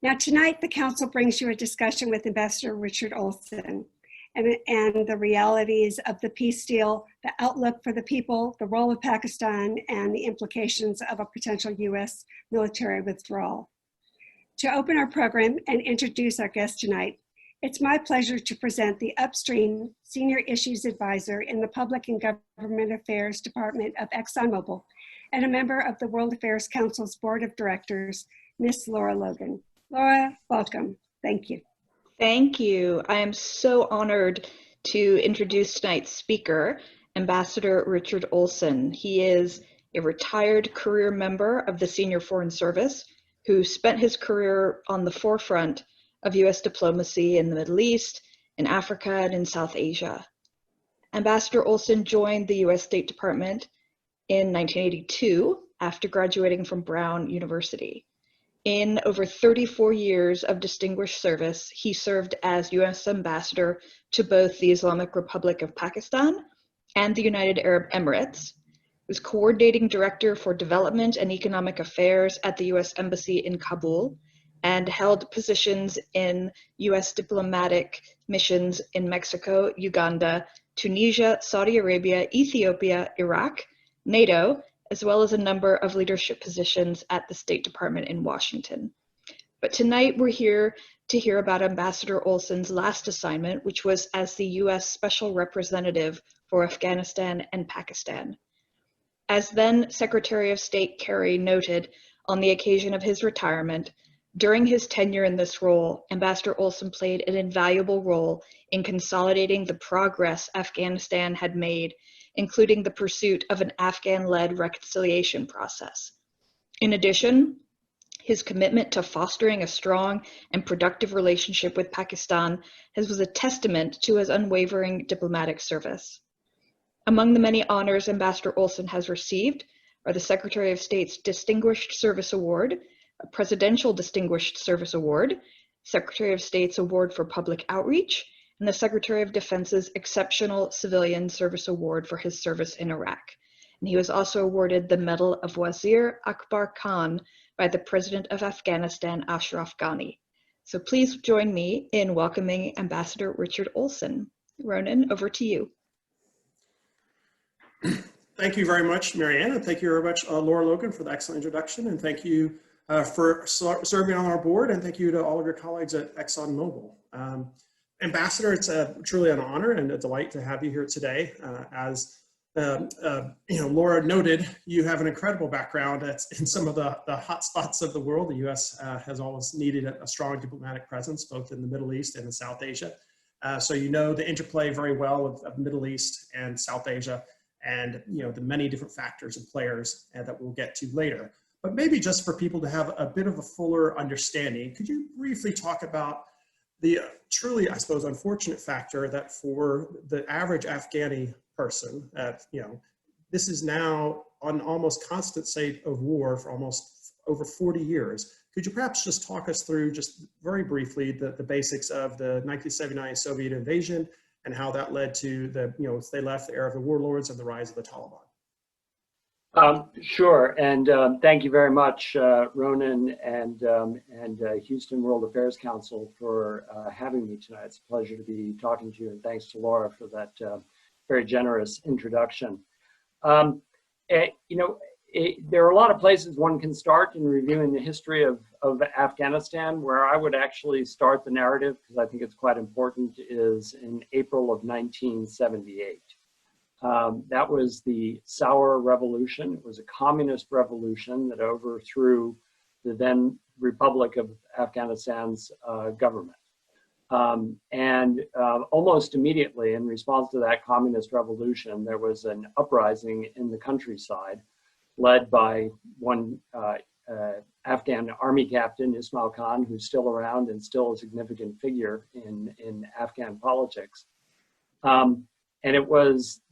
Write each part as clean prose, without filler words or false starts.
Now tonight, the Council brings you a discussion with Ambassador Richard Olson and the realities of the peace deal, the outlook for the people, the role of Pakistan, and the implications of a potential US military withdrawal. To open our program and introduce our guest tonight, it's my pleasure to present the Upstream Senior Issues Advisor in the Public and Government Affairs Department of ExxonMobil and a member of the World Affairs Council's Board of Directors, Ms. Laura Logan. Laura, welcome. Thank you. Thank you. I am so honored to introduce tonight's speaker, Ambassador Richard Olson. He is a retired career member of the Senior Foreign Service who spent his career on the forefront of US diplomacy in the Middle East, in Africa, and in South Asia. Ambassador Olson joined the US State Department in 1982 after graduating from Brown University. In over 34 years of distinguished service, he served as US Ambassador to both the Islamic Republic of Pakistan and the United Arab Emirates. He was Coordinating Director for Development and Economic Affairs at the US Embassy in Kabul and held positions in US diplomatic missions in Mexico, Uganda, Tunisia, Saudi Arabia, Ethiopia, Iraq, NATO, as well as a number of leadership positions at the State Department in Washington. But tonight we're here to hear about Ambassador Olson's last assignment, which was as the US Special Representative for Afghanistan and Pakistan. As then Secretary of State Kerry noted on the occasion of his retirement, during his tenure in this role, Ambassador Olson played an invaluable role in consolidating the progress Afghanistan had made, including the pursuit of an Afghan-led reconciliation process. In addition, his commitment to fostering a strong and productive relationship with Pakistan was a testament to his unwavering diplomatic service. Among the many honors Ambassador Olson has received are the Secretary of State's Distinguished Service Award, a Presidential Distinguished Service Award, Secretary of State's Award for Public Outreach, and the Secretary of Defense's Exceptional Civilian Service Award for his service in Iraq. And he was also awarded the Medal of Wazir Akbar Khan by the President of Afghanistan, Ashraf Ghani. So please join me in welcoming Ambassador Richard Olson. Ronan, over to you. Thank you very much, Maryanne, and thank you very much, Laura Logan, for the excellent introduction, and thank you for serving on our board, and thank you to all of your colleagues at ExxonMobil. Ambassador, it's truly an honor and a delight to have you here today. As Laura noted, you have an incredible background in some of the hot spots of the world. The U.S. Has always needed a strong diplomatic presence, both in the Middle East and in South Asia. So you know the interplay very well of Middle East and South Asia, and the many different factors and players that we'll get to later. But maybe just for people to have a bit of a fuller understanding, could you briefly talk about the truly, I suppose, unfortunate factor that for the average Afghani person, this is now an almost constant state of war for almost over 40 years. Could you perhaps just talk us through, just very briefly, the basics of the 1979 Soviet invasion and how that led to they left the era of the warlords and the rise of the Taliban? Sure, and thank you very much, Ronan and Houston World Affairs Council for having me tonight. It's a pleasure to be talking to you, and thanks to Laura for that very generous introduction. There are a lot of places one can start in reviewing the history of Afghanistan. Where I would actually start the narrative, because I think it's quite important, is in April of 1978. That was the Sour Revolution. It was a communist revolution that overthrew the then Republic of Afghanistan's government. Almost immediately, in response to that communist revolution, there was an uprising in the countryside led by one Afghan army captain, Ismail Khan, who's still around and still a significant figure in Afghan politics. And it was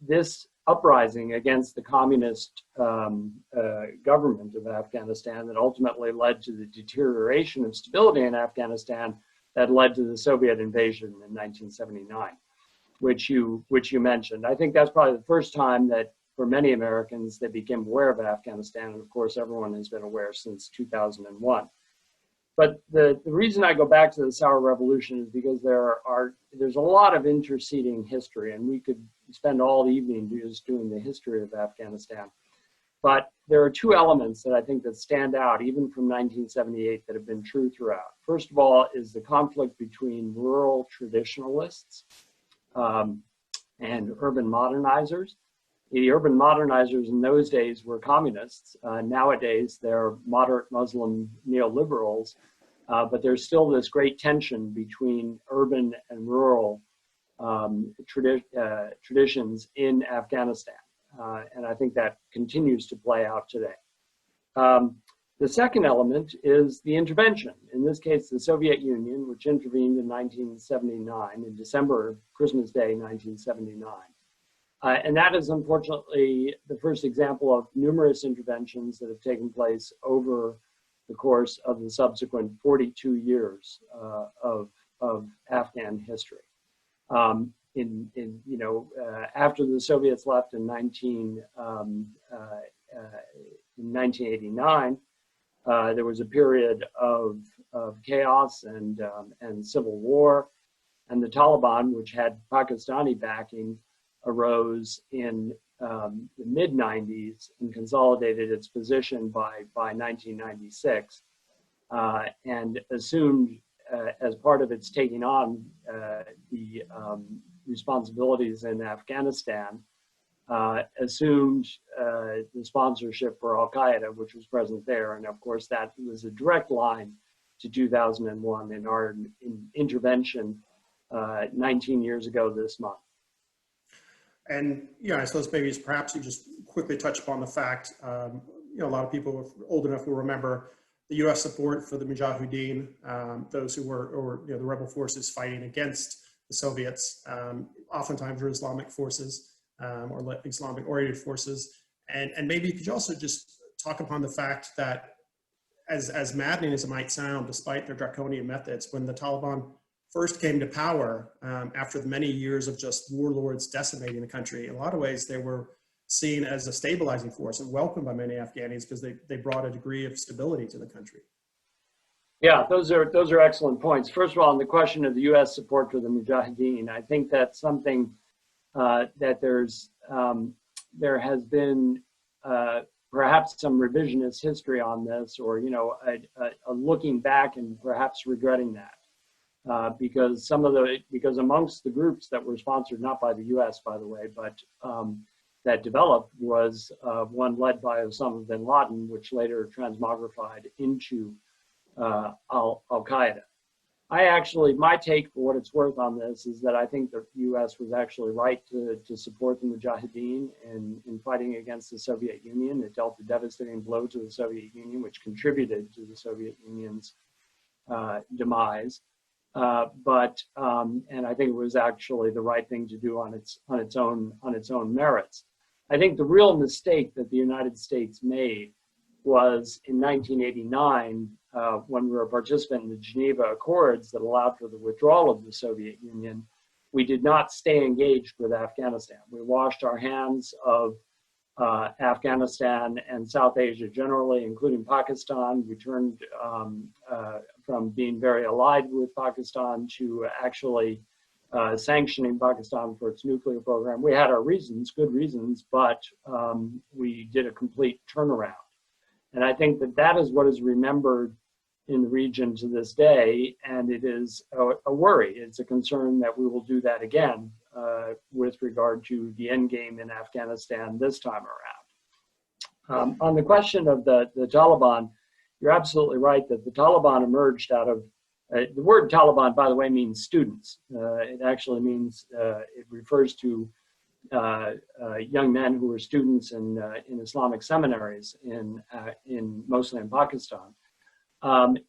this uprising against the communist government of Afghanistan that ultimately led to the deterioration of stability in Afghanistan that led to the Soviet invasion in 1979, which you mentioned. I think that's probably the first time that, for many Americans, they became aware of Afghanistan, and of course everyone has been aware since 2001. But the reason I go back to the Sour Revolution is because there's a lot of interceding history, and we could spend all evening just doing the history of Afghanistan. But there are two elements that I think that stand out, even from 1978, that have been true throughout. First of all is the conflict between rural traditionalists and urban modernizers. The urban modernizers in those days were communists. Nowadays, they're moderate Muslim neoliberals, but there's still this great tension between urban and rural traditions in Afghanistan. And I think that continues to play out today. The second element is the intervention. In this case, the Soviet Union, which intervened in 1979, in December, Christmas Day, 1979. And that is unfortunately the first example of numerous interventions that have taken place over the course of the subsequent 42 years of Afghan history. After the Soviets left in 1989, there was a period of chaos and civil war, and the Taliban, which had Pakistani backing, arose in the mid-90s and consolidated its position by 1996, and assumed as part of its taking on the responsibilities in Afghanistan, assumed the sponsorship for Al-Qaeda, which was present there. And of course, that was a direct line to 2001 in our intervention 19 years ago this month. And, I suppose maybe perhaps you just quickly touch upon the fact, a lot of people old enough will remember the U.S. support for the Mujahideen, those who were, the rebel forces fighting against the Soviets, oftentimes were Islamic forces or Islamic-oriented forces. And maybe could you also just talk upon the fact that, as maddening as it might sound, despite their draconian methods, when the Taliban first came to power, after the many years of just warlords decimating the country, in a lot of ways they were seen as a stabilizing force and welcomed by many Afghanis because they brought a degree of stability to the country. Yeah, those are excellent points. First of all, on the question of the U.S. support for the Mujahideen, I think that's something that there has been perhaps some revisionist history on this, or a looking back and perhaps regretting that. Because amongst the groups that were sponsored, not by the U.S., by the way, but that developed was one led by Osama bin Laden, which later transmogrified into Al-Qaeda. My take for what it's worth on this is that I think the U.S. was actually right to support the Mujahideen in fighting against the Soviet Union. It dealt a devastating blow to the Soviet Union, which contributed to the Soviet Union's demise. And I think it was actually the right thing to do on its own merits. I think the real mistake that the United States made was in 1989, when we were a participant in the Geneva Accords that allowed for the withdrawal of the Soviet Union. We did not stay engaged with Afghanistan. We washed our hands of Afghanistan and South Asia generally, including Pakistan. We turned from being very allied with Pakistan to actually sanctioning Pakistan for its nuclear program. We had our reasons, good reasons, but we did a complete turnaround. And I think that is what is remembered in the region to this day, and it is a worry. It's a concern that we will do that again with regard to the end game in Afghanistan this time around. On the question of the Taliban, you're absolutely right that the Taliban emerged out of, the word Taliban, by the way, means students. It actually means, it refers to young men who were students in Islamic seminaries mostly in Pakistan.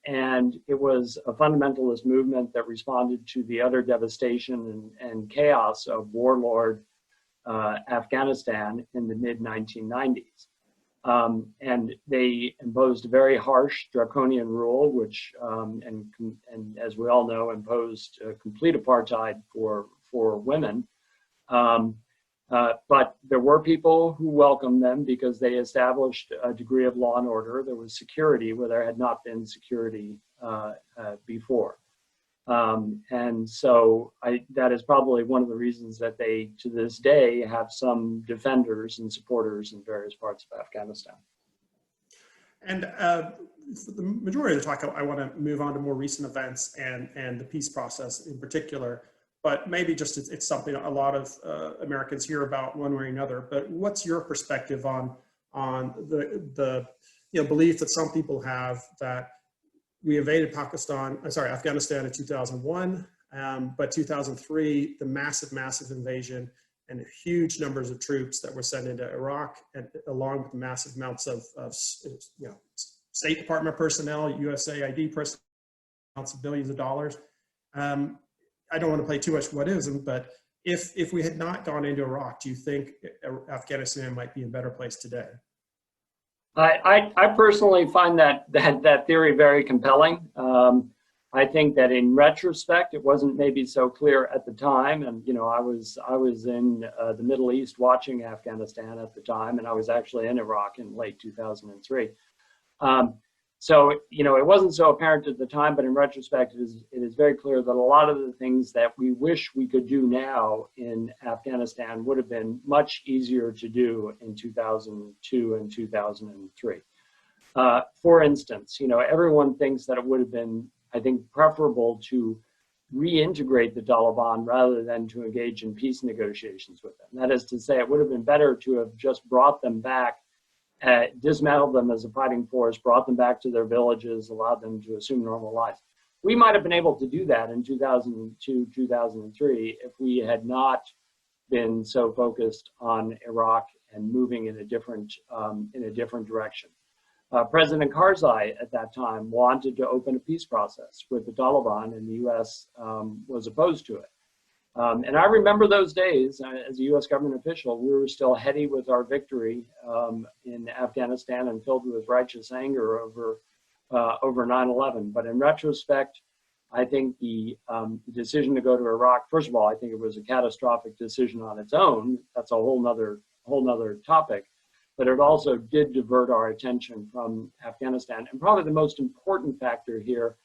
And it was a fundamentalist movement that responded to the utter devastation and chaos of warlord Afghanistan in the mid-1990s. And they imposed a very harsh draconian rule, which, and as we all know, imposed complete apartheid for women. But there were people who welcomed them because they established a degree of law and order. There was security where there had not been security before. And so that is probably one of the reasons that they, to this day, have some defenders and supporters in various parts of Afghanistan. And for the majority of the talk, I want to move on to more recent events and the peace process in particular. But maybe just it's something a lot of Americans hear about one way or another. But what's your perspective on the belief that some people have that we invaded Afghanistan in 2001, but 2003, the massive invasion and huge numbers of troops that were sent into Iraq, and along with massive amounts of State Department personnel, USAID personnel, amounts of billions of dollars. I don't want to play too much what isn't, but if we had not gone into Iraq, do you think Afghanistan might be in a better place today? I personally find that theory very compelling. I think that in retrospect, it wasn't maybe so clear at the time. And I was in the Middle East watching Afghanistan at the time, and I was actually in Iraq in late 2003. So it wasn't so apparent at the time, but in retrospect, it is very clear that a lot of the things that we wish we could do now in Afghanistan would have been much easier to do in 2002 and 2003. For instance, everyone thinks that it would have been, I think, preferable to reintegrate the Taliban rather than to engage in peace negotiations with them. That is to say, it would have been better to have just brought them back, dismantled them as a fighting force, brought them back to their villages, allowed them to assume normal lives. We might have been able to do that in 2002, 2003 if we had not been so focused on Iraq and moving in a different direction. President Karzai at that time wanted to open a peace process with the Taliban, and the U.S. Was opposed to it. And I remember those days as a U.S. government official. We were still heady with our victory in Afghanistan and filled with righteous anger over 9/11. But in retrospect, I think the decision to go to Iraq, first of all, I think it was a catastrophic decision on its own. That's a whole nother topic. But it also did divert our attention from Afghanistan. And probably the most important factor here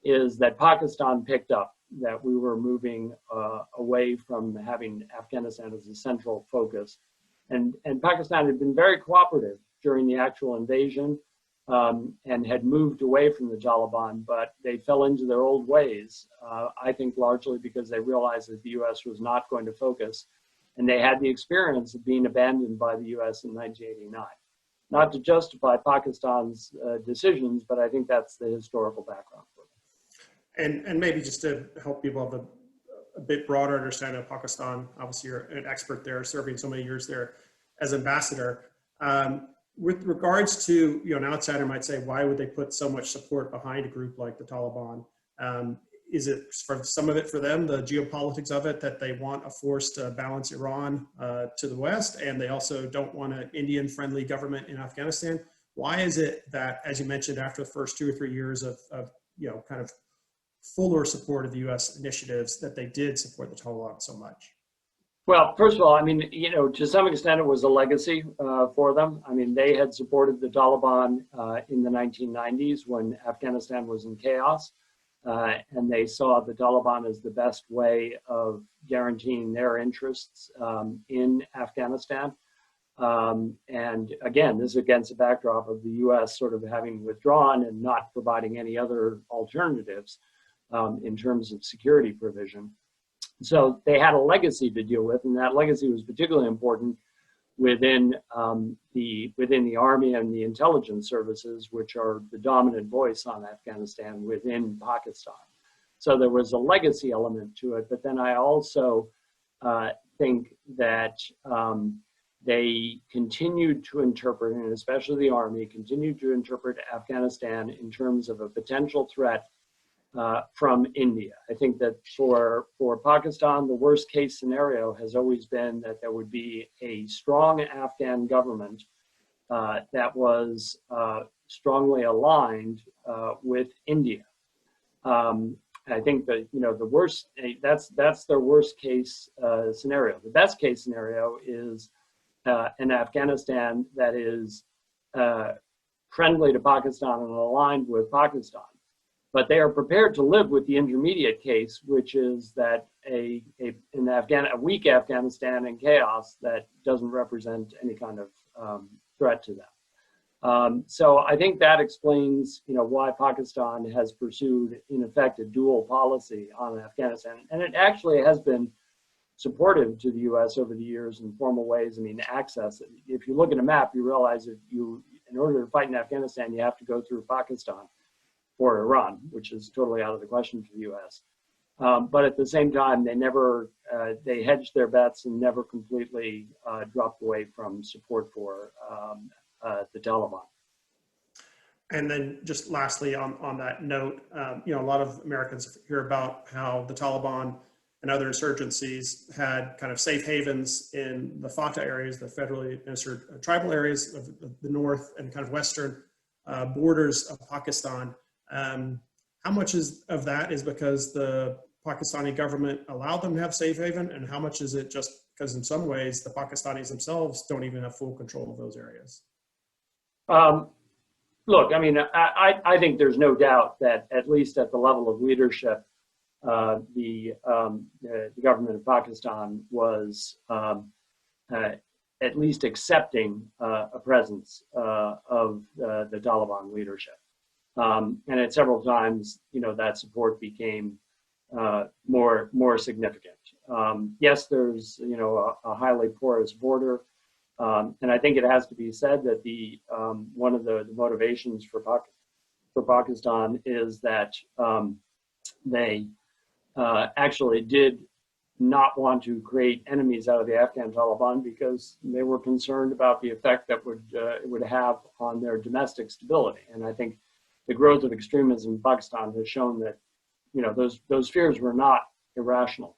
is that Pakistan picked up that we were moving away from having Afghanistan as a central focus. And Pakistan had been very cooperative during the actual invasion and had moved away from the Taliban, but they fell into their old ways, I think largely because they realized that the US was not going to focus. And they had the experience of being abandoned by the US in 1989. Not to justify Pakistan's decisions, but I think that's the historical background for them. And maybe just to help people have a bit broader understanding of Pakistan, obviously you're an expert there, serving so many years there as ambassador. With regards to, an outsider might say, why would they put so much support behind a group like the Taliban? Is it for some of it for them, the geopolitics of it, that they want a force to balance Iran to the West, and they also don't want an Indian-friendly government in Afghanistan? Why is it that, as you mentioned, after the first 2 or 3 years of kind of fuller support of the U.S. initiatives, that they did support the Taliban so much? Well, first of all, I mean, to some extent it was a legacy for them. I mean, they had supported the Taliban in the 1990s when Afghanistan was in chaos. And they saw the Taliban as the best way of guaranteeing their interests in Afghanistan. And again, this is against the backdrop of the US sort of having withdrawn and not providing any other alternatives in terms of security provision. So they had a legacy to deal with, and that legacy was particularly important within the army and the intelligence services, which are the dominant voice on Afghanistan within Pakistan. So there was a legacy element to it. But then I also think that they continued to interpret, and especially the army, continued to interpret Afghanistan in terms of a potential threat from India. I think that for Pakistan, the worst case scenario has always been that there would be a strong Afghan government that was strongly aligned with India. I think that the worst, that's their worst case scenario. The best case scenario is an Afghanistan that is friendly to Pakistan and aligned with Pakistan. but they are prepared to live with the intermediate case, which is that a weak Afghanistan in chaos that doesn't represent any kind of threat to them. So I think that explains, why Pakistan has pursued, in effect, a dual policy on Afghanistan, and it actually has been supportive to the U.S. over the years in formal ways. I mean, access. If you look at a map, you realize that in order to fight in Afghanistan, you have to go through Pakistan or Iran, which is totally out of the question for the U.S. But at the same time, they hedged their bets and never completely dropped away from support for the Taliban. And then just lastly on that note, a lot of Americans hear about how the Taliban and other insurgencies had kind of safe havens in the FATA areas, the federally administered tribal areas of the north and kind of western borders of Pakistan. How much of that is because the Pakistani government allowed them to have safe haven, and how much is it just because in some ways the Pakistanis themselves don't even have full control of those areas? Look, I mean, I think there's no doubt that at least at the level of leadership, the government of Pakistan was at least accepting a presence of the Taliban leadership. And at several times, that support became more significant. Yes, there's, a highly porous border. And I think it has to be said that one of the motivations for Pakistan is that they actually did not want to create enemies out of the Afghan Taliban because they were concerned about the effect that it would have on their domestic stability. And I think the growth of extremism in Pakistan has shown that, those fears were not irrational.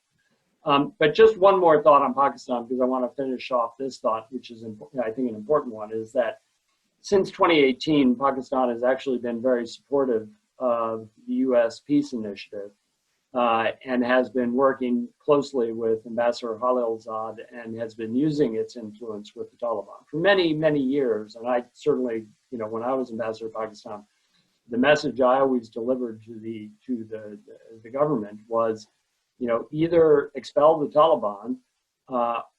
But just one more thought on Pakistan, because I want to finish off this thought, which is, I think, an important one, is that since 2018, Pakistan has actually been very supportive of the U.S. peace initiative and has been working closely with Ambassador Khalilzad and has been using its influence with the Taliban for many, many years. And I certainly, when I was ambassador to Pakistan, the message I always delivered to the government was, either expel the Taliban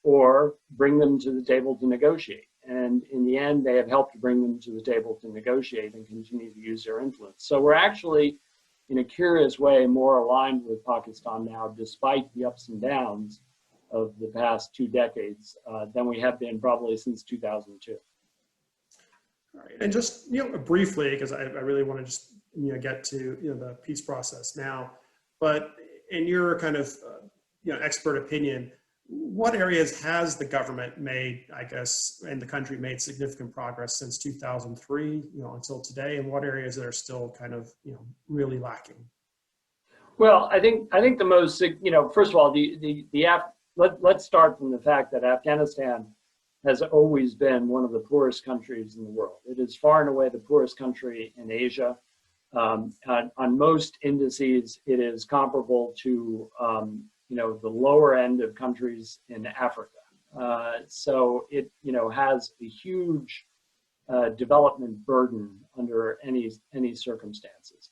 or bring them to the table to negotiate. And in the end, they have helped to bring them to the table to negotiate and continue to use their influence. So we're actually, in a curious way, more aligned with Pakistan now, despite the ups and downs of the past 2 decades, than we have been probably since 2002. All right. And just, briefly, because I really want to just, get to, the peace process now, but in your kind of, expert opinion, what areas has the government made, I guess, and the country made significant progress since 2003, until today, and what areas that are still kind of, really lacking? Well, I think the most, first of all, let's start from the fact that Afghanistan has always been one of the poorest countries in the world. It is far and away the poorest country in Asia. On most indices, it is comparable to, the lower end of countries in Africa. So it, has a huge development burden under any circumstances.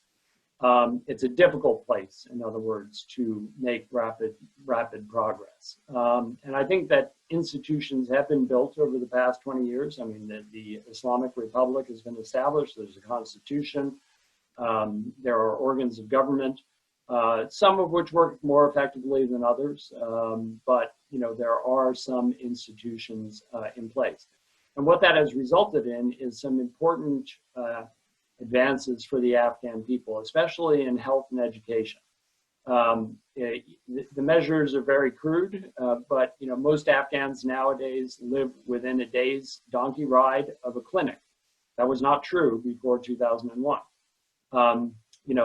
It's a difficult place, in other words, to make rapid progress. And I think that institutions have been built over the past 20 years. I mean, the Islamic Republic has been established. There's a constitution. There are organs of government, some of which work more effectively than others. But, there are some institutions in place. And what that has resulted in is some important advances for the Afghan people, especially in health and education. The measures are very crude, but most Afghans nowadays live within a day's donkey ride of a clinic. That was not true before 2001.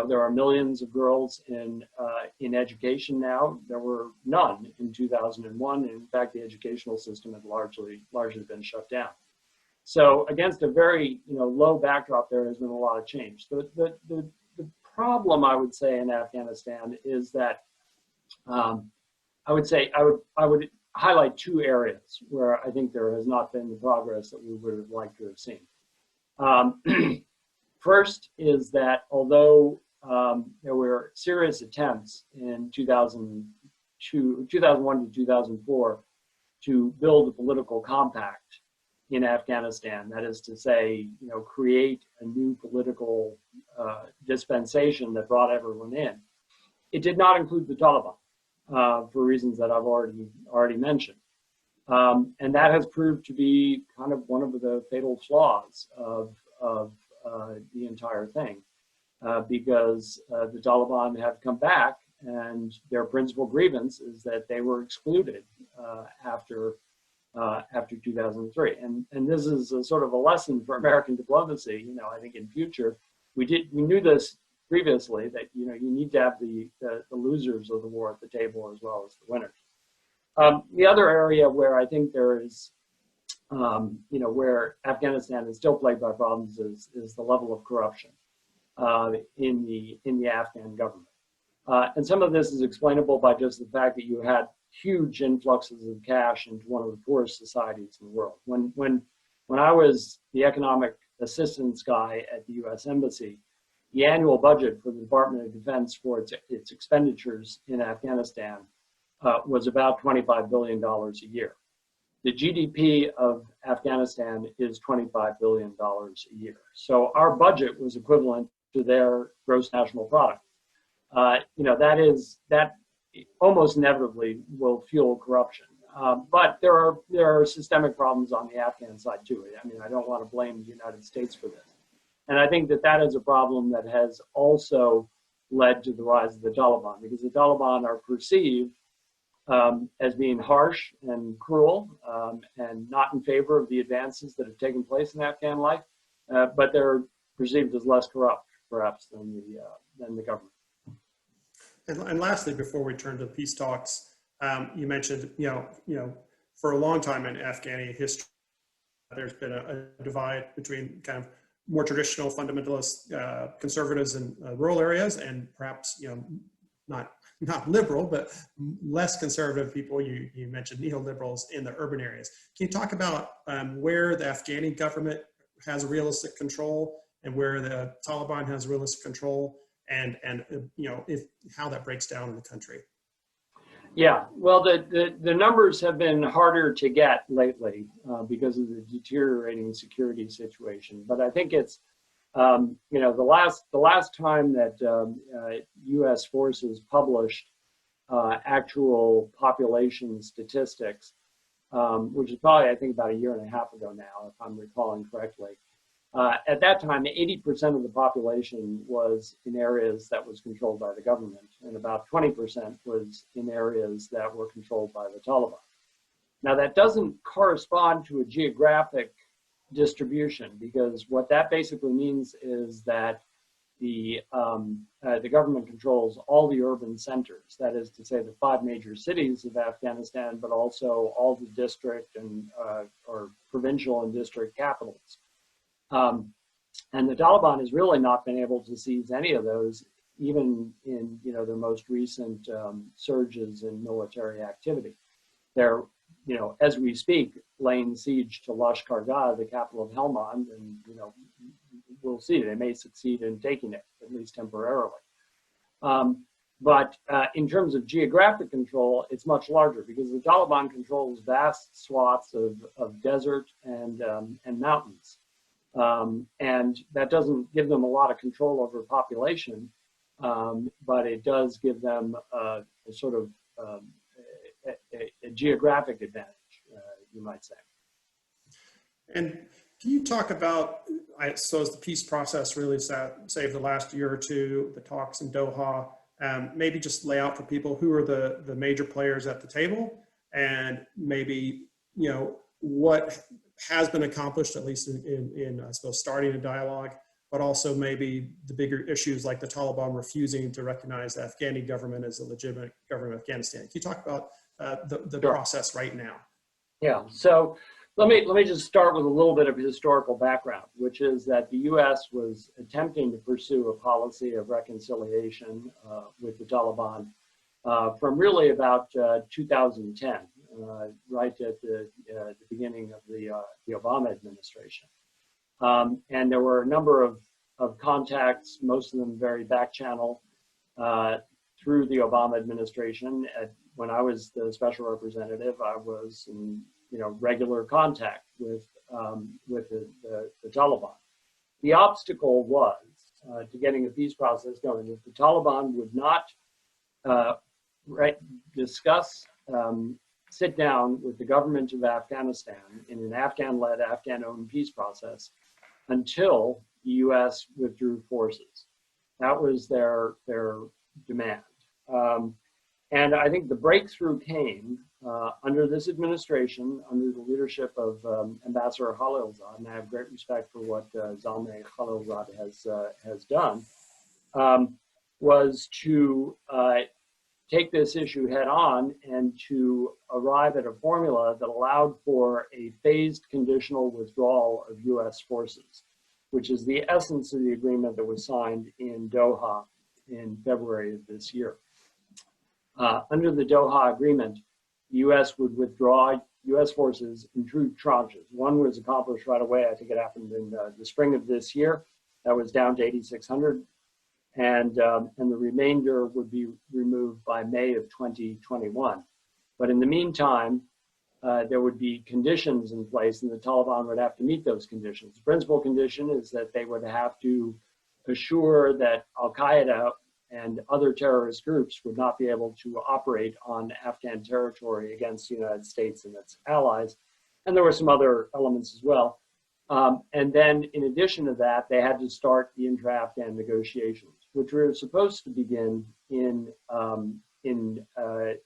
There are millions of girls in education now. There were none in 2001. And in fact, the educational system had largely been shut down. So against a very low backdrop, there has been a lot of change. The problem, I would say, in Afghanistan is that I would highlight 2 areas where I think there has not been the progress that we would have liked to have seen. First is that although there were serious attempts in 2001 to 2004 to build a political compact in Afghanistan. That is to say, create a new political dispensation that brought everyone in. It did not include the Taliban for reasons that I've already mentioned. And that has proved to be kind of one of the fatal flaws of the entire thing, because the Taliban have come back, and their principal grievance is that they were excluded after 2003. And this is a sort of a lesson for American diplomacy. I think in future, we knew this previously, that you need to have the losers of the war at the table as well as the winners. The other area where I think there is, where Afghanistan is still plagued by problems is the level of corruption in the Afghan government. And some of this is explainable by just the fact that you had huge influxes of cash into one of the poorest societies in the world. When I was the economic assistance guy at the U.S. Embassy, the annual budget for the Department of Defense for its expenditures in Afghanistan was about $25 billion a year. The GDP of Afghanistan is $25 billion a year. So our budget was equivalent to their gross national product. That almost inevitably will fuel corruption. But there are systemic problems on the Afghan side too. I mean, I don't want to blame the United States for this. And I think that is a problem that has also led to the rise of the Taliban, because the Taliban are perceived as being harsh and cruel and not in favor of the advances that have taken place in Afghan life, but they're perceived as less corrupt, perhaps, than the government. And lastly, before we turn to peace talks, you mentioned, for a long time in Afghani history, there's been a divide between kind of more traditional fundamentalist conservatives in rural areas and perhaps, not liberal, but less conservative people. You mentioned neoliberals in the urban areas. Can you talk about where the Afghani government has realistic control and where the Taliban has realistic control, and how that breaks down in the country? Yeah, well, the numbers have been harder to get lately because of the deteriorating security situation. But I think it's the last time that U.S. forces published actual population statistics, which is probably, I think, about a year and a half ago now, if I'm recalling correctly. At that time, 80% of the population was in areas that was controlled by the government, and about 20% was in areas that were controlled by the Taliban. Now, that doesn't correspond to a geographic distribution, because what that basically means is that the government controls all the urban centers, that is to say the 5 major cities of Afghanistan, but also all the district and or provincial and district capitals. And the Taliban has really not been able to seize any of those, even in their most recent surges in military activity. They're, as we speak, laying siege to Lashkar-Gah, the capital of Helmand, and we'll see. They may succeed in taking it, at least temporarily. But in terms of geographic control, it's much larger, because the Taliban controls vast swaths of desert and mountains. And that doesn't give them a lot of control over population, but it does give them a sort of a geographic advantage, you might say. And can you talk about, I suppose, the peace process really saved the last year or two, the talks in Doha, maybe just lay out for people who are the major players at the table, and maybe, what has been accomplished, at least in I suppose, starting a dialogue, but also maybe the bigger issues like the Taliban refusing to recognize the Afghani government as a legitimate government of Afghanistan. Can you talk about the Sure. process right now? Yeah, so let me just start with a little bit of historical background, which is that the U.S. was attempting to pursue a policy of reconciliation with the Taliban from really about 2010. Right at the beginning of the Obama administration. And there were a number of of contacts, most of them very back channel, through the Obama administration. When I was the special representative, I was in regular contact with the Taliban. The obstacle was to getting a peace process going. If the Taliban would not discuss, sit down with the government of Afghanistan in an Afghan-led, Afghan-owned peace process until the U.S. withdrew forces. That was their demand. And I think the breakthrough came under this administration, under the leadership of Ambassador Khalilzad, and I have great respect for what Zalmay Khalilzad has done, was to take this issue head on and to arrive at a formula that allowed for a phased conditional withdrawal of U.S. forces, which is the essence of the agreement that was signed in Doha in February of this year. Under the Doha agreement, the U.S. would withdraw U.S. forces in two tranches. One was accomplished right away. I think it happened in the spring of this year. That was down to 8,600. And the remainder would be removed by May of 2021. But in the meantime, there would be conditions in place, and the Taliban would have to meet those conditions. The principal condition is that they would have to assure that Al-Qaeda and other terrorist groups would not be able to operate on Afghan territory against the United States and its allies. And there were some other elements as well. And then in addition to that, they had to start the intra-Afghan negotiations, which were supposed to begin in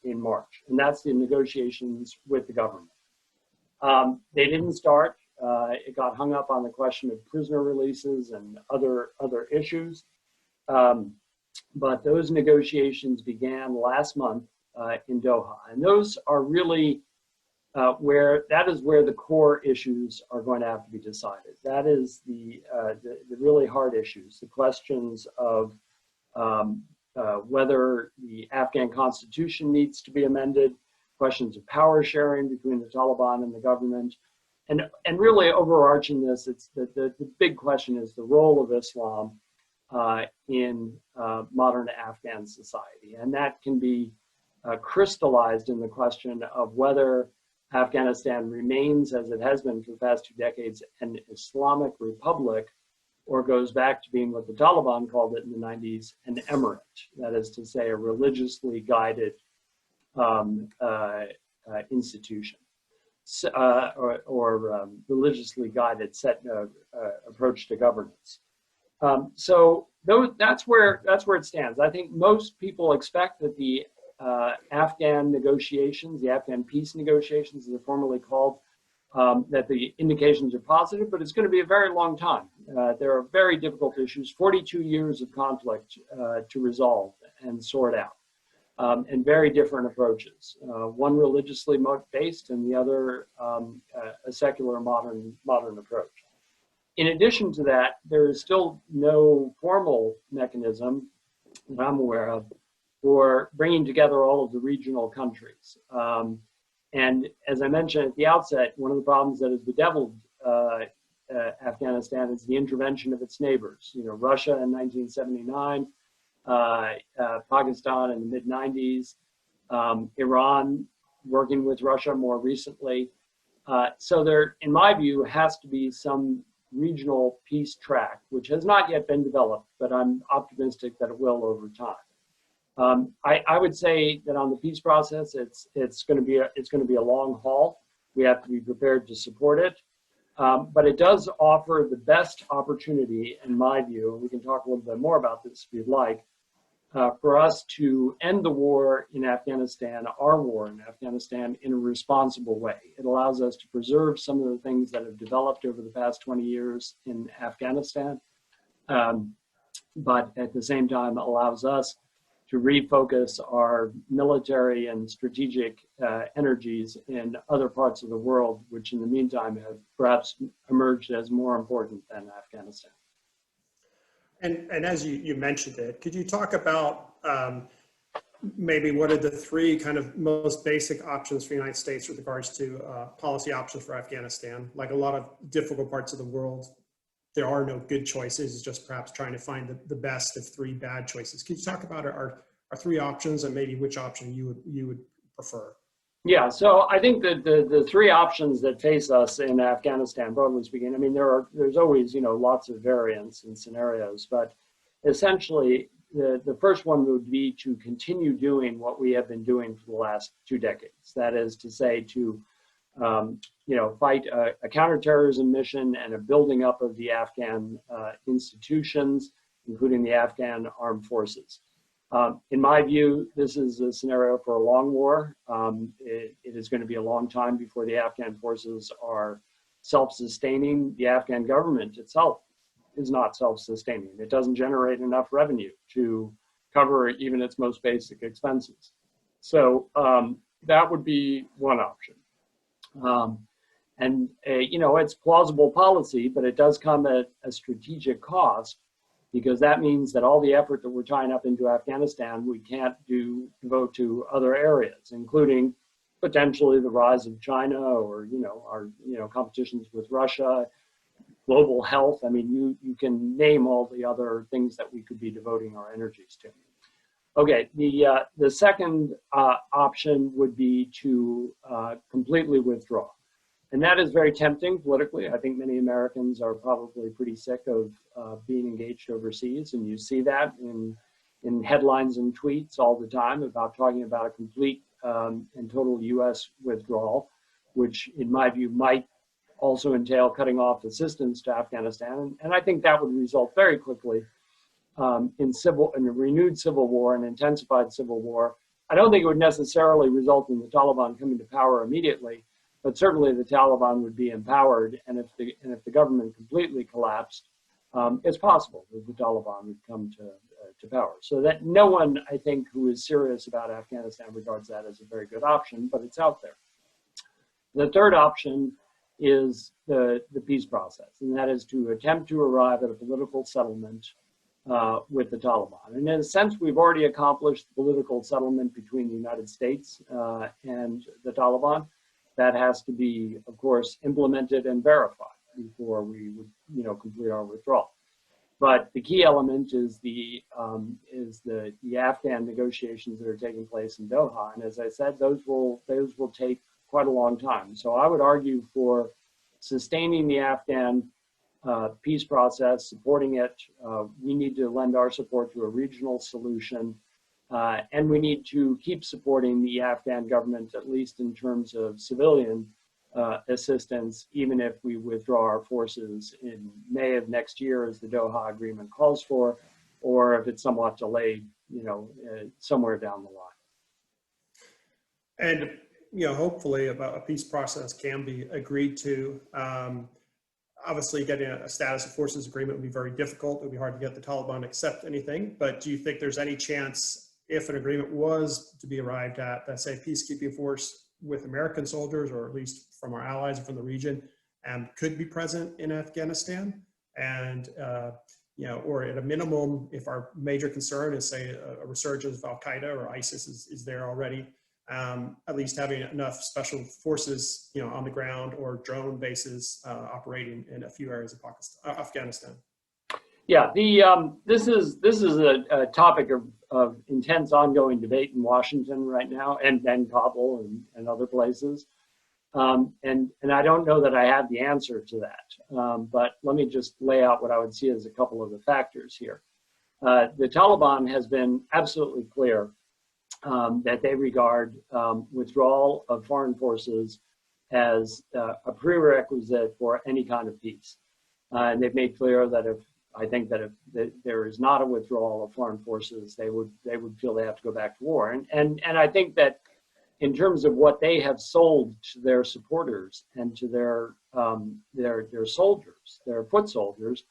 March. And that's the negotiations with the government. They didn't start. It got hung up on the question of prisoner releases and other issues. But those negotiations began last month in Doha. And those are really where the core issues are going to have to be decided. That is the really hard issues, the questions of whether the Afghan constitution needs to be amended, questions of power sharing between the Taliban and the government. And really overarching this, it's the big question is the role of Islam in modern Afghan society. And that can be crystallized in the question of whether Afghanistan remains, as it has been for the past 2 decades, an Islamic republic, or goes back to being what the Taliban called it in the 90s, an emirate. That is to say, a religiously guided institution, or religiously guided set approach to governance. So that's where it stands. I think most people expect that the Afghan negotiations, the Afghan peace negotiations, as they're formally called, that the indications are positive, but it's going to be a very long time. There are very difficult issues, 42 years of conflict to resolve and sort out, and very different approaches. One religiously based, and the other a secular modern approach. In addition to that, there is still no formal mechanism that I'm aware of for bringing together all of the regional countries. And as I mentioned at the outset, one of the problems that has bedeviled Afghanistan is the intervention of its neighbors. Russia in 1979, Pakistan in the mid-90s, Iran working with Russia more recently. So there, in my view, has to be some regional peace track, which has not yet been developed, but I'm optimistic that it will over time. I would say that on the peace process, it's going to be a long haul. We have to be prepared to support it, but it does offer the best opportunity, in my view, and we can talk a little bit more about this if you'd like, for us to end the war in Afghanistan, our war in Afghanistan, in a responsible way. It allows us to preserve some of the things that have developed over the past 20 years in Afghanistan, but at the same time allows us to refocus our military and strategic energies in other parts of the world, which in the meantime have perhaps emerged as more important than Afghanistan. And as you mentioned it, could you talk about maybe what are the 3 kind of most basic options for the United States with regards to policy options for Afghanistan? Like a lot of difficult parts of the world, there are no good choices, it's just perhaps trying to find the best of three bad choices. Can you talk about our three options and maybe which option you would prefer? Yeah, so I think that the three options that face us in Afghanistan, broadly speaking, I mean, there's always, lots of variants and scenarios, but essentially the first one would be to continue doing what we have been doing for the last 2 decades. That is to say, to fight a counterterrorism mission and a building up of the Afghan institutions, including the Afghan armed forces. In my view, this is a scenario for a long war. It is going to be a long time before the Afghan forces are self-sustaining. The Afghan government itself is not self-sustaining. It doesn't generate enough revenue to cover even its most basic expenses. So that would be one option. It's plausible policy, but it does come at a strategic cost, because that means that all the effort that we're tying up into Afghanistan, we can't devote to other areas, including potentially the rise of China or, our, competitions with Russia, global health. I mean, you can name all the other things that we could be devoting our energies to. Okay, the second option would be to completely withdraw. And that is very tempting politically. I think many Americans are probably pretty sick of being engaged overseas, and you see that in headlines and tweets all the time about talking about a complete and total U.S. withdrawal, which in my view might also entail cutting off assistance to Afghanistan. And I think that would result very quickly in a renewed civil war, an intensified civil war. I don't think it would necessarily result in the Taliban coming to power immediately, but certainly the Taliban would be empowered, and if the government completely collapsed, it's possible that the Taliban would come to power. So that no one, I think, who is serious about Afghanistan regards that as a very good option, but it's out there. The third option is the peace process, and that is to attempt to arrive at a political settlement with the Taliban. And in a sense, we've already accomplished political settlement between the United States and the Taliban. That has to be, of course, implemented and verified before we would, complete our withdrawal. But the key element is the Afghan negotiations that are taking place in Doha. And as I said, those will take quite a long time. So I would argue for sustaining the Afghan peace process, supporting it. We need to lend our support to a regional solution. And we need to keep supporting the Afghan government, at least in terms of civilian assistance, even if we withdraw our forces in May of next year, as the Doha Agreement calls for, or if it's somewhat delayed, somewhere down the line. And, hopefully a peace process can be agreed to. Obviously, getting a status of forces agreement would be very difficult. It would be hard to get the Taliban to accept anything. But do you think there's any chance, if an agreement was to be arrived at, that say peacekeeping force with American soldiers, or at least from our allies from the region, could be present in Afghanistan? And, or at a minimum, if our major concern is, say, a resurgence of Al-Qaeda or ISIS is there already, at least having enough special forces, on the ground or drone bases operating in a few areas of Afghanistan. Yeah, this is a topic of intense ongoing debate in Washington right now, and Kabul and other places. And I don't know that I have the answer to that, but let me just lay out what I would see as a couple of the factors here. The Taliban has been absolutely clear that they regard withdrawal of foreign forces as a prerequisite for any kind of peace. And they've made clear that if there is not a withdrawal of foreign forces, they would feel they have to go back to war. And I think that in terms of what they have sold to their supporters and to their soldiers, their foot soldiers,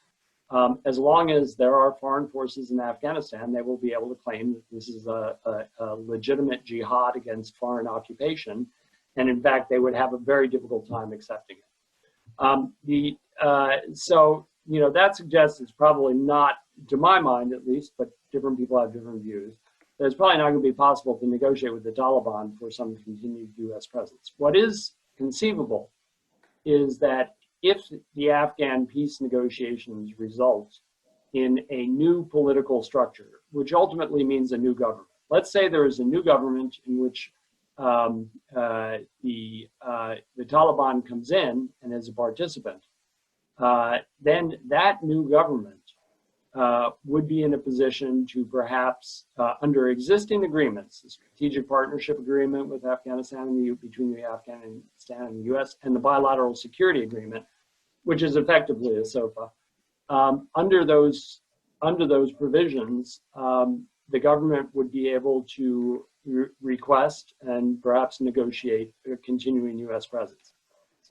as long as there are foreign forces in Afghanistan, they will be able to claim that this is a legitimate jihad against foreign occupation. And in fact, they would have a very difficult time accepting it. That suggests it's probably not, to my mind at least, but different people have different views, that it's probably not going to be possible to negotiate with the Taliban for some continued U.S. presence. What is conceivable is that if the Afghan peace negotiations result in a new political structure, which ultimately means a new government. Let's say there is a new government in which the Taliban comes in and is a participant. Then that new government would be in a position to perhaps, under existing agreements, the strategic partnership agreement with Afghanistan and between the Afghanistan and the U.S., and the bilateral security agreement, which is effectively a SOFA. Under those provisions, the government would be able to request and perhaps negotiate a continuing U.S. presence.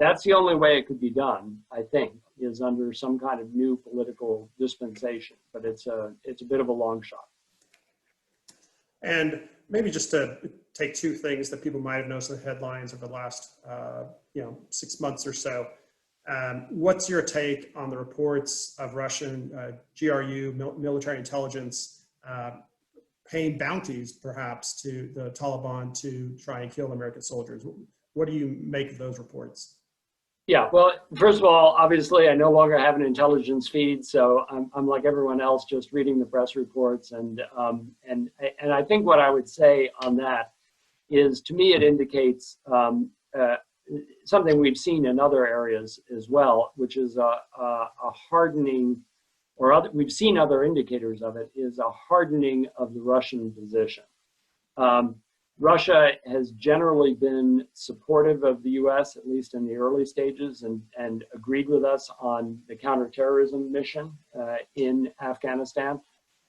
That's the only way it could be done, I think, is under some kind of new political dispensation, but it's a bit of a long shot. And maybe just to take two things that people might have noticed in the headlines over the last 6 months or so. What's your take on the reports of Russian GRU military intelligence paying bounties, perhaps, to the Taliban to try and kill American soldiers? What do you make of those reports? Yeah, well, first of all, obviously, I no longer have an intelligence feed, so I'm like everyone else, just reading the press reports. And I think what I would say on that is, to me, it indicates something we've seen in other areas as well, which is a hardening, we've seen other indicators of it, is a hardening of the Russian position. Russia has generally been supportive of the U.S., at least in the early stages, and agreed with us on the counterterrorism mission in Afghanistan,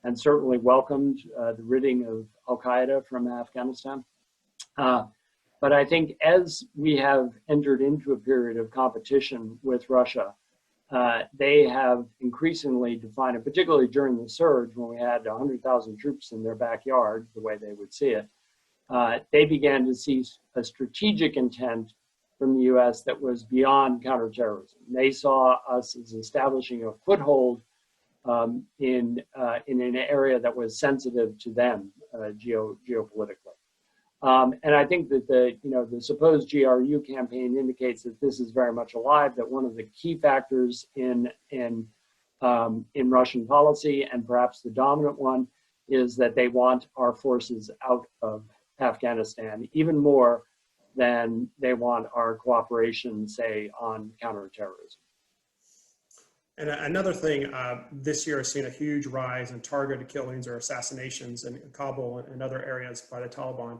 and certainly welcomed the ridding of Al-Qaeda from Afghanistan. But I think as we have entered into a period of competition with Russia, they have increasingly defined, and particularly during the surge when we had 100,000 troops in their backyard, the way they would see it, they began to see a strategic intent from the U.S. that was beyond counterterrorism. They saw us as establishing a foothold in an area that was sensitive to them geopolitically. And I think that the supposed GRU campaign indicates that this is very much alive, that one of the key factors in Russian policy, and perhaps the dominant one, is that they want our forces out of Afghanistan even more than they want our cooperation, say, on counterterrorism. And another thing, this year has seen a huge rise in targeted killings or assassinations in Kabul and other areas by the Taliban.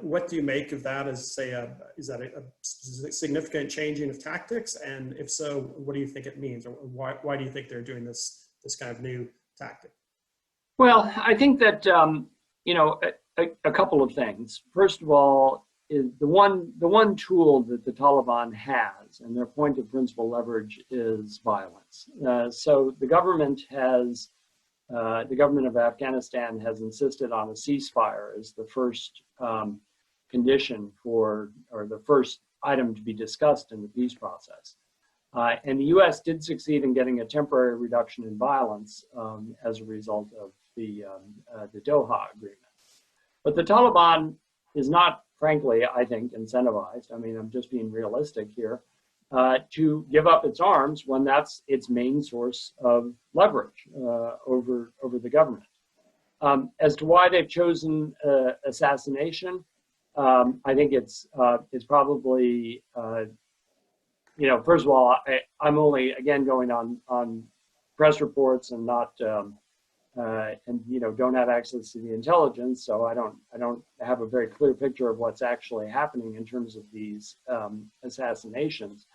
What do you make of that? Is that a significant changing of tactics? And if so, what do you think it means? Or why do you think they're doing this kind of new tactic? Well, I think that, a couple of things. First of all, is the one tool that the Taliban has, and their point of principal leverage, is violence. So the government of Afghanistan has insisted on a ceasefire as the first condition or the first item to be discussed in the peace process. And the U.S. did succeed in getting a temporary reduction in violence as a result of the Doha agreement. But the Taliban is not, frankly, I think, incentivized. I mean, I'm just being realistic here, to give up its arms when that's its main source of leverage over the government. As to why they've chosen assassination, I think it's probably, first of all, I'm only, again, going on press reports and not, don't have access to the intelligence, so I don't have a very clear picture of what's actually happening in terms of these assassinations.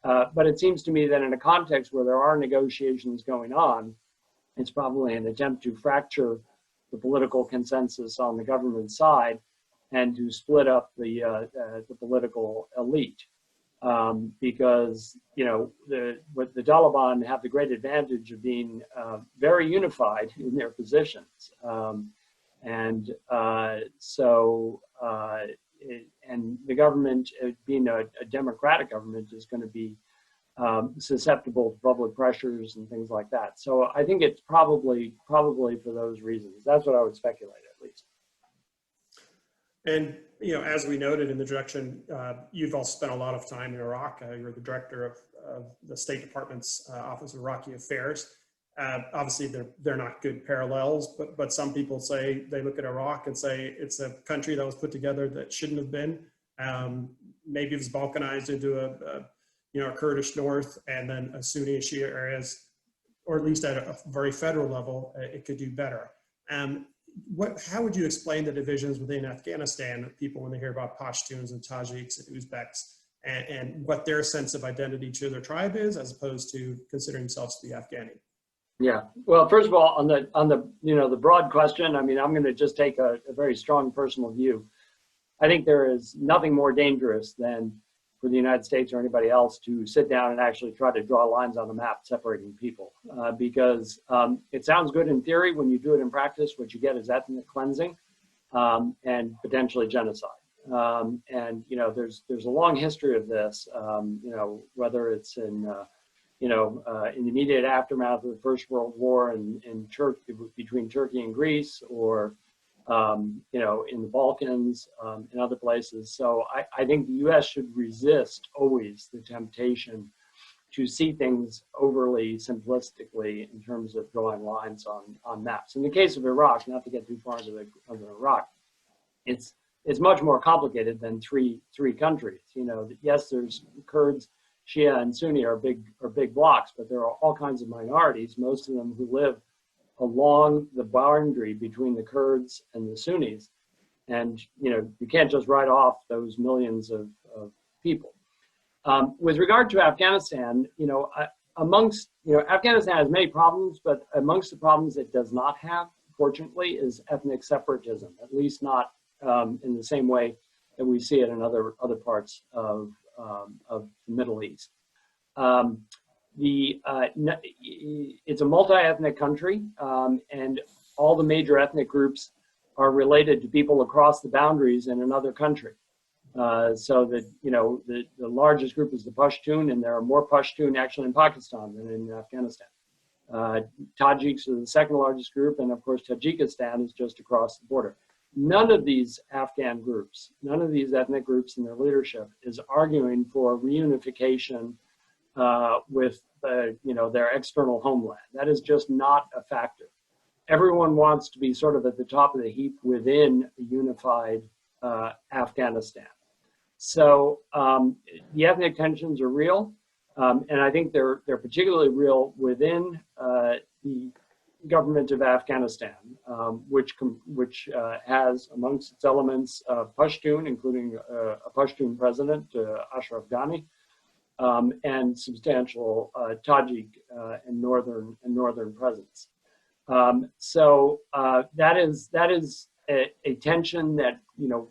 But it seems to me that in a context where there are negotiations going on, it's probably an attempt to fracture the political consensus on the government side and to split up the political elite. Because the Taliban have the great advantage of being very unified in their positions, and the government, being a democratic government, is going to be susceptible to public pressures and things like that. So I think it's probably for those reasons. That's what I would speculate, at least. And as we noted in the introduction, you've also spent a lot of time in Iraq. You're the director the State Department's Office of Iraqi Affairs. Obviously, they're not good parallels, but some people say, they look at Iraq and say it's a country that was put together that shouldn't have been. Maybe it was balkanized into a Kurdish north and then a Sunni and Shia areas, or at least at a very federal level, it could do better. How would you explain the divisions within Afghanistan, people when they hear about Pashtuns and Tajiks and Uzbeks, and what their sense of identity to their tribe is, as opposed to considering themselves to be Afghani? Yeah. Well, first of all, on the broad question, I mean, I'm going to just take a very strong personal view. I think there is nothing more dangerous than for the United States or anybody else to sit down and actually try to draw lines on a map separating people, because it sounds good in theory. When you do it in practice, what you get is ethnic cleansing and potentially genocide. And there's a long history of this. Whether it's in the immediate aftermath of the First World War in Turkey, between Turkey and Greece, or in the Balkans, and other places. So I think the U.S. should resist always the temptation to see things overly simplistically in terms of drawing lines on maps. In the case of Iraq, not to get too far into Iraq, it's much more complicated than three countries. Yes, there's Kurds, Shia, and Sunni are big blocks, but there are all kinds of minorities, most of them who live along the boundary between the Kurds and the Sunnis. And, you can't just write off those millions of people. With regard to Afghanistan, Afghanistan has many problems, but amongst the problems it does not have, fortunately, is ethnic separatism, at least not in the same way that we see it in other parts of the Middle East. It's a multi-ethnic country, and all the major ethnic groups are related to people across the boundaries in another country. So that, the largest group is the Pashtun, and there are more Pashtun actually in Pakistan than in Afghanistan. Tajiks are the second largest group, and of course Tajikistan is just across the border. None of these Afghan groups, none of these ethnic groups in their leadership is arguing for reunification with their external homeland. That is just not a factor. Everyone wants to be sort of at the top of the heap within a unified Afghanistan. So the ethnic tensions are real, and I think they're particularly real within the government of Afghanistan, which has amongst its elements Pashtun, including a Pashtun president, Ashraf Ghani, and substantial Tajik and northern presence. So that is a tension that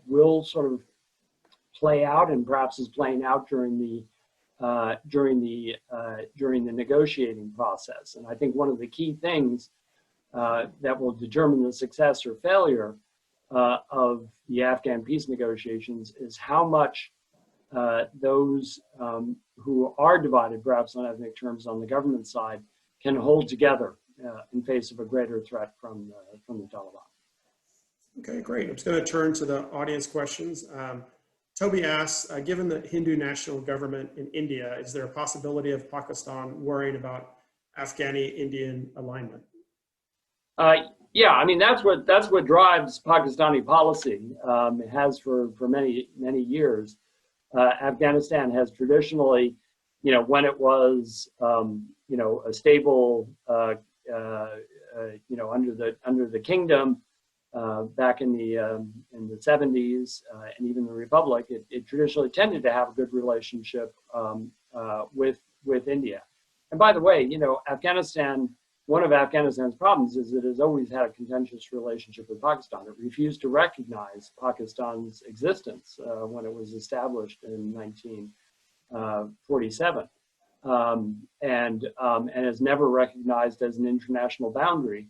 will sort of play out, and perhaps is playing out during the negotiating process. And I think one of the key things that will determine the success or failure of the Afghan peace negotiations is how much those who are divided, perhaps on ethnic terms on the government side, can hold together in face of a greater threat from the Taliban. Okay, great. I'm just going to turn to the audience questions. Toby asks, given the Hindu national government in India, is there a possibility of Pakistan worrying about Afghani-Indian alignment? Yeah, I mean, that's what drives Pakistani policy. It has for many years. Afghanistan has traditionally, when it was, a stable, under the kingdom back in the 70s and even the Republic, it traditionally tended to have a good relationship with India. And by the way, Afghanistan. One of Afghanistan's problems is it has always had a contentious relationship with Pakistan. It refused to recognize Pakistan's existence when it was established in 1947, and has never recognized as an international boundary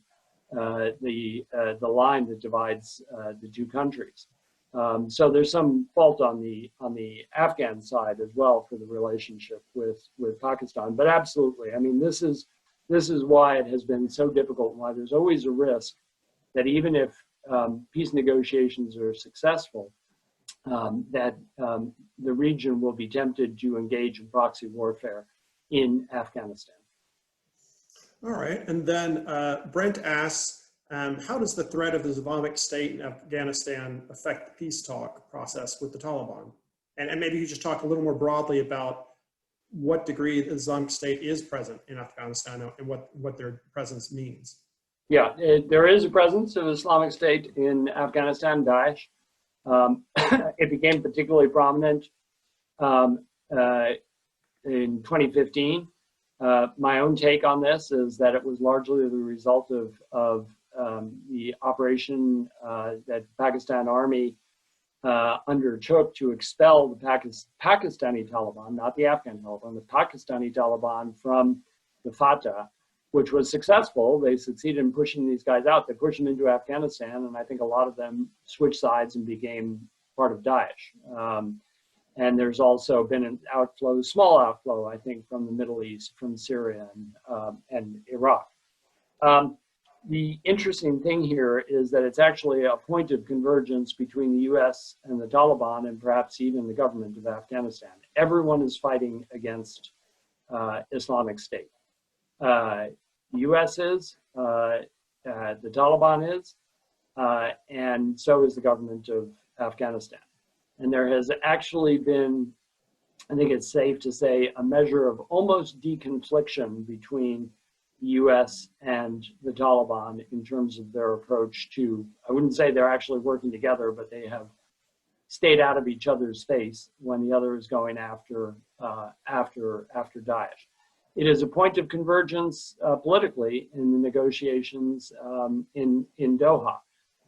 the line that divides the two countries. So there's some fault on the Afghan side as well for the relationship with Pakistan. But absolutely, I mean, this is why it has been so difficult, why there's always a risk that even if peace negotiations are successful, that the region will be tempted to engage in proxy warfare in Afghanistan. All right, and then Brent asks, how does the threat of the Islamic State in Afghanistan affect the peace talk process with the Taliban? And maybe you just talk a little more broadly about what degree the Islamic State is present in Afghanistan and what their presence means. Yeah, there is a presence of Islamic State in Afghanistan, Daesh. It became particularly prominent in 2015. My own take on this is that it was largely the result of the operation that the Pakistan Army undertook to expel the Pakistani Taliban, not the Afghan Taliban, the Pakistani Taliban from the Fatah, which was successful. They succeeded in pushing these guys out. They pushed them into Afghanistan, and I think a lot of them switched sides and became part of Daesh. And there's also been an outflow, small outflow, I think, from the Middle East, from Syria and Iraq. The interesting thing here is that it's actually a point of convergence between the US and the Taliban and perhaps even the government of Afghanistan. Everyone is fighting against Islamic State. The US is, the Taliban is, and so is the government of Afghanistan. And there has actually been, I think it's safe to say, a measure of almost deconfliction between the US and the Taliban in terms of their approach to, I wouldn't say they're actually working together, but they have stayed out of each other's face when the other is going after Daesh. It is a point of convergence politically in the negotiations in Doha.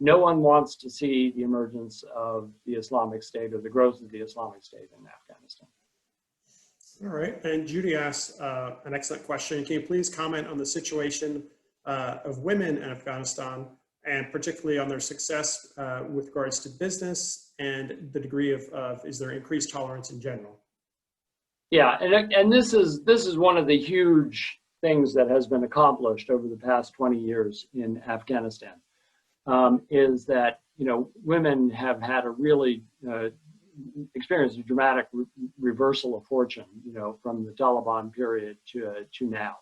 No one wants to see the emergence of the Islamic State or the growth of the Islamic State in Afghanistan. All right, and Judy asks an excellent question. Can you please comment on the situation of women in Afghanistan, and particularly on their success with regards to business and the degree of is there increased tolerance in general? Yeah, and this is one of the huge things that has been accomplished over the past 20 years in Afghanistan, is that, you know, women have had a really experienced a dramatic reversal of fortune, you know, from the Taliban period to now.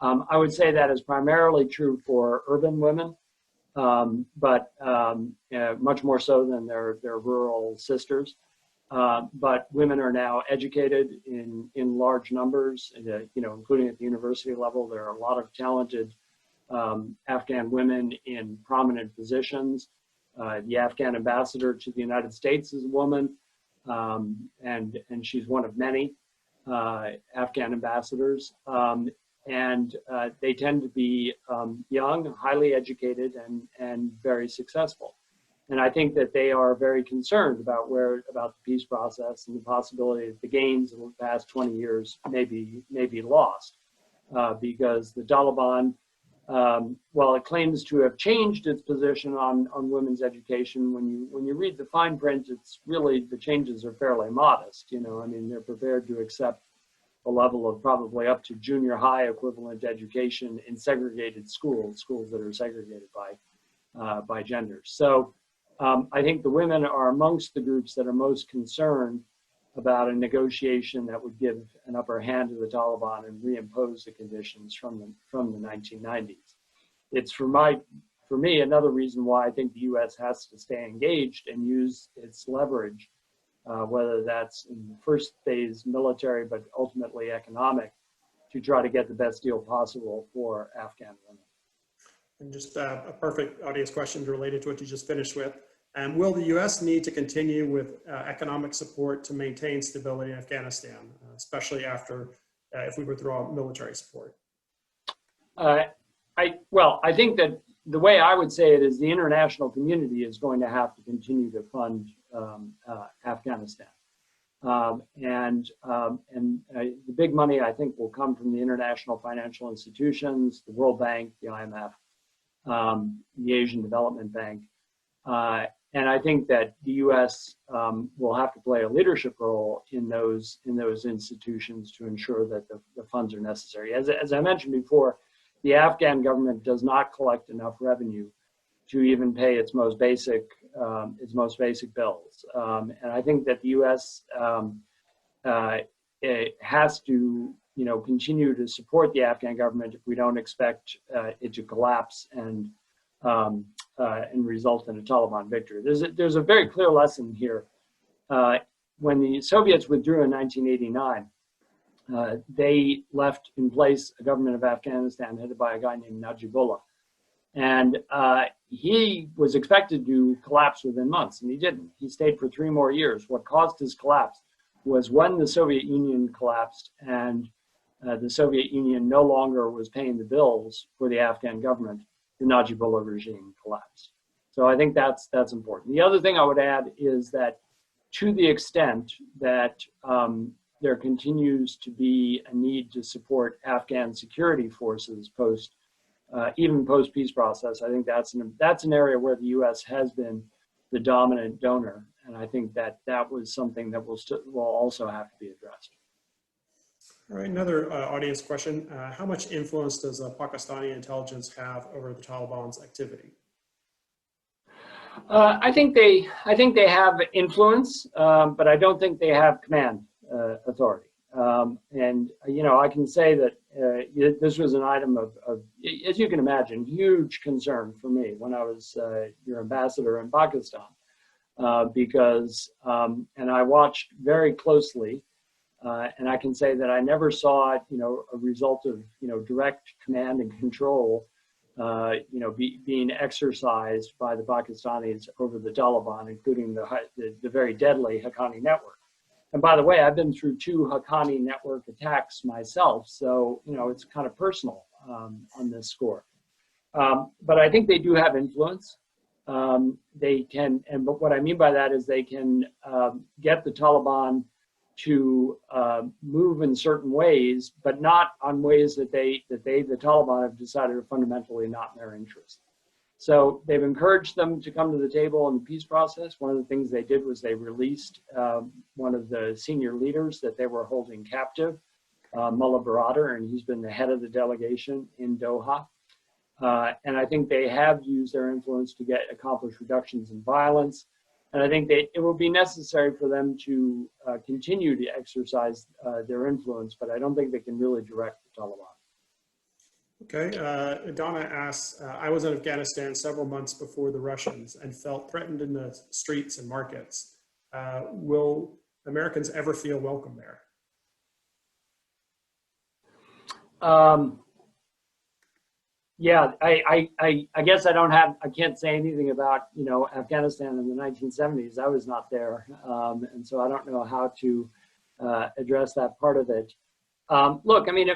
I would say that is primarily true for urban women, but much more so than their rural sisters. But women are now educated in large numbers, you know, including at the university level. There are a lot of talented Afghan women in prominent positions. The Afghan ambassador to the United States is a woman, and she's one of many Afghan ambassadors. And they tend to be young, highly educated, and very successful. And I think that they are very concerned about the peace process and the possibility that the gains of the past 20 years may be lost, because the Taliban, while it claims to have changed its position on women's education, when you read the fine print, it's really, the changes are fairly modest. You know, I mean, they're prepared to accept a level of probably up to junior high equivalent education in segregated schools that are segregated by genders. So I think the women are amongst the groups that are most concerned about a negotiation that would give an upper hand to the Taliban and reimpose the conditions from the 1990s. It's for me another reason why I think the U.S. has to stay engaged and use its leverage, whether that's in the first phase military, but ultimately economic, to try to get the best deal possible for Afghan women. And just a perfect audience question related to what you just finished with. Will the U.S. need to continue with economic support to maintain stability in Afghanistan, especially after if we withdraw military support? I think that the way I would say it is the international community is going to have to continue to fund Afghanistan. And the big money, I think, will come from the international financial institutions, the World Bank, the IMF, the Asian Development Bank. And I think that the U.S. Will have to play a leadership role in those institutions to ensure that the funds are necessary. As I mentioned before, the Afghan government does not collect enough revenue to even pay its most basic bills. And I think that the U.S. Has to continue to support the Afghan government if we don't expect it to collapse and result in a Taliban victory. There's a very clear lesson here. When the Soviets withdrew in 1989, they left in place a government of Afghanistan headed by a guy named Najibullah. And he was expected to collapse within months, and he didn't. He stayed for 3 more years. What caused his collapse was when the Soviet Union collapsed and the Soviet Union no longer was paying the bills for the Afghan government, the Najibullah regime collapsed. So I think that's important. The other thing I would add is that to the extent that there continues to be a need to support Afghan security forces even post-peace process, I think that's an area where the U.S. has been the dominant donor, and I think that was something that will also have to be addressed. All right, another audience question. How much influence does Pakistani intelligence have over the Taliban's activity? I think they have influence, but I don't think they have command authority. And I can say that this was an item of, as you can imagine, huge concern for me when I was your ambassador in Pakistan, because and I watched very closely. And I can say that I never saw it, a result of, direct command and control, being exercised by the Pakistanis over the Taliban, including the very deadly Haqqani network. And by the way, I've been through 2 Haqqani network attacks myself, so it's kind of personal on this score. But I think they do have influence. They can, but what I mean by that is they can get the Taliban to move in certain ways, but not on ways that the Taliban have decided are fundamentally not in their interest. So they've encouraged them to come to the table in the peace process. One of the things they did was they released one of the senior leaders that they were holding captive, Mullah Baradar, and he's been the head of the delegation in Doha. And I think they have used their influence to accomplish reductions in violence. And I think it will be necessary for them to continue to exercise their influence, but I don't think they can really direct the Taliban. Okay, Donna asks, I was in Afghanistan several months before the Russians and felt threatened in the streets and markets. Will Americans ever feel welcome there? Yeah, I guess I can't say anything about, Afghanistan in the 1970s. I was not there. And so I don't know how to address that part of it. Look, I mean,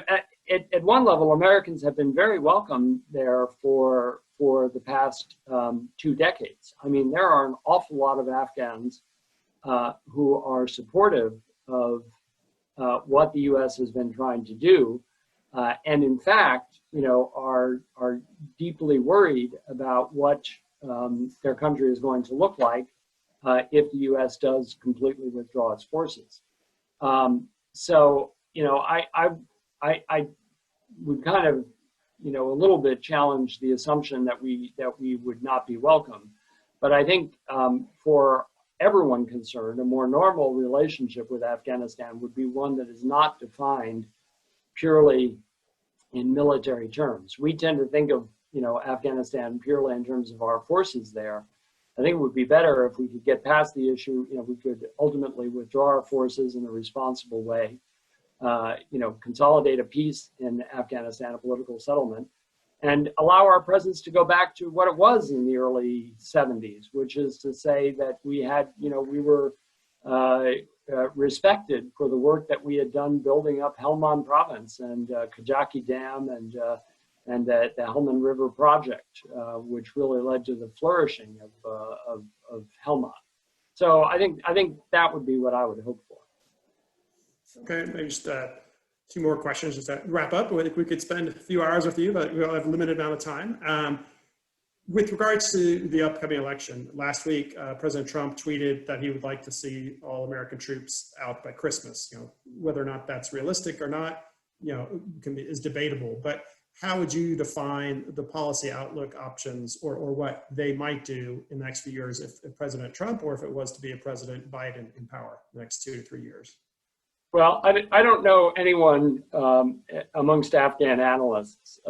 at one level, Americans have been very welcome there for the past 2 decades. I mean, there are an awful lot of Afghans who are supportive of what the U.S. has been trying to do. And in fact, are deeply worried about what their country is going to look like if the U.S. does completely withdraw its forces. So, I would kind of, a little bit challenge the assumption that we would not be welcome. But I think for everyone concerned, a more normal relationship with Afghanistan would be one that is not defined purely in military terms. We tend to think of, Afghanistan purely in terms of our forces there. I think it would be better if we could get past the issue, we could ultimately withdraw our forces in a responsible way, consolidate a peace in Afghanistan, a political settlement, and allow our presence to go back to what it was in the early 70s, which is to say that we had, we were respected for the work that we had done building up Helmand province and Kajaki Dam and the Helmand River project, which really led to the flourishing of Helmand. So I think that would be what I would hope for. Okay, maybe just 2 more questions just to wrap up. I think we could spend a few hours with you, but we'll have a limited amount of time. With regards to the upcoming election, last week, President Trump tweeted that he would like to see all American troops out by Christmas. Whether or not that's realistic or not, is debatable. But how would you define the policy outlook options or what they might do in the next few years if President Trump or if it was to be a President Biden in power the next 2 to 3 years? Well, I don't know anyone amongst Afghan analysts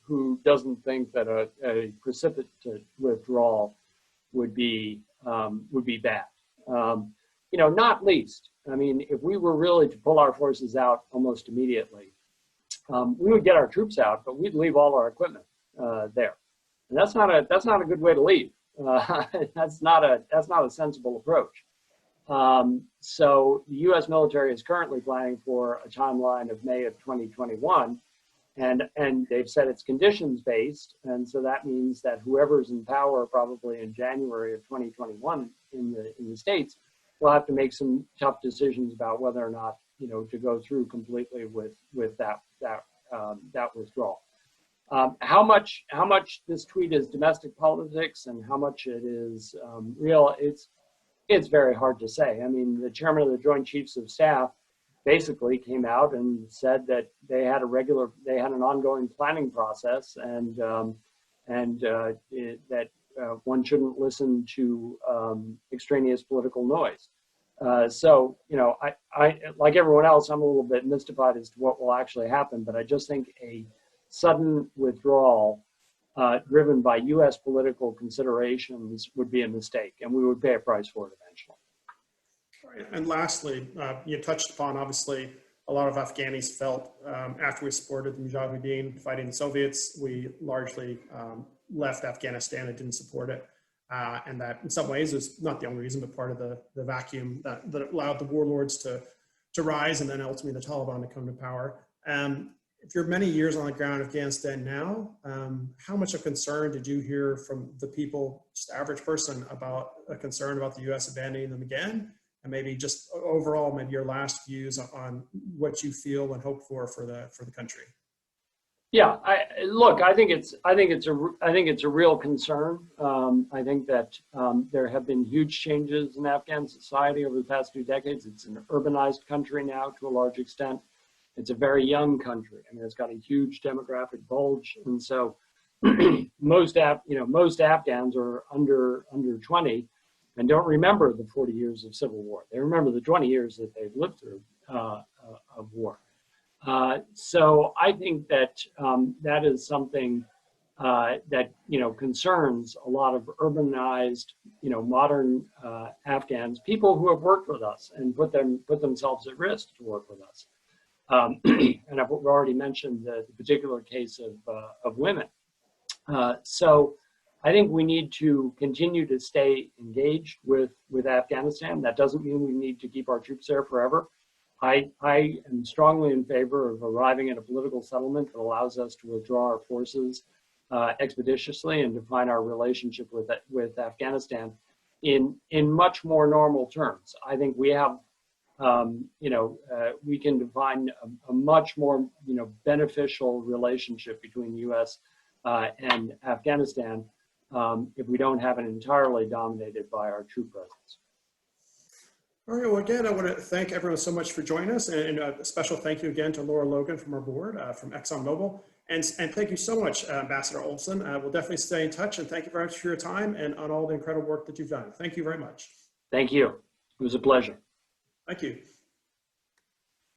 who doesn't think that a precipitate withdrawal would be bad. You know, not least, I mean, if we were really to pull our forces out almost immediately, we would get our troops out, but we'd leave all our equipment there, and that's not a good way to leave. That's not a sensible approach. So the U.S. military is currently planning for a timeline of May of 2021, and they've said it's conditions based, and so that means that whoever's in power probably in January of 2021 in the States will have to make some tough decisions about whether or not, you know, to go through completely with that withdrawal. How much this tweet is domestic politics and how much it is real, it's very hard to say. I mean, the chairman of the Joint Chiefs of Staff basically came out and said that they had an ongoing planning process, and that one shouldn't listen to extraneous political noise. So, you know, I like everyone else, I'm a little bit mystified as to what will actually happen, but I just think a sudden withdrawal driven by U.S. political considerations would be a mistake, and we would pay a price for it eventually. Right. And lastly, you touched upon, obviously, a lot of Afghanis felt after we supported the Mujahideen fighting the Soviets, we largely left Afghanistan and didn't support it. And that in some ways is not the only reason, but part of the vacuum that allowed the warlords to rise and then ultimately the Taliban to come to power. If you're many years on the ground in Afghanistan now, how much of concern did you hear from the people, just the average person, about a concern about the U.S. abandoning them again? And maybe just overall, maybe your last views on what you feel and hope for the country. Yeah, I think it's a real concern. I think that there have been huge changes in Afghan society over the past 2 decades. It's an urbanized country now to a large extent. It's a very young country. I mean, it's got a huge demographic bulge, and so most Afghans are under 20 and don't remember the 40 years of civil war. They remember the 20 years that they've lived through of war. So I think that that is something that, you know, concerns a lot of urbanized, you know, modern Afghans, people who have worked with us and put themselves at risk to work with us. And I've already mentioned the particular case of women. So I think we need to continue to stay engaged with Afghanistan. That doesn't mean we need to keep our troops there forever. I am strongly in favor of arriving at a political settlement that allows us to withdraw our forces expeditiously and define our relationship with Afghanistan in much more normal terms. I think we have, we can define a much more, you know, beneficial relationship between the U.S. And Afghanistan if we don't have it entirely dominated by our troop presence. All right, well, again, I want to thank everyone so much for joining us, and a special thank you again to Laura Logan from our board, from ExxonMobil, and thank you so much, Ambassador Olson. We'll definitely stay in touch, and thank you very much for your time and on all the incredible work that you've done. Thank you very much. Thank you. It was a pleasure. Thank you.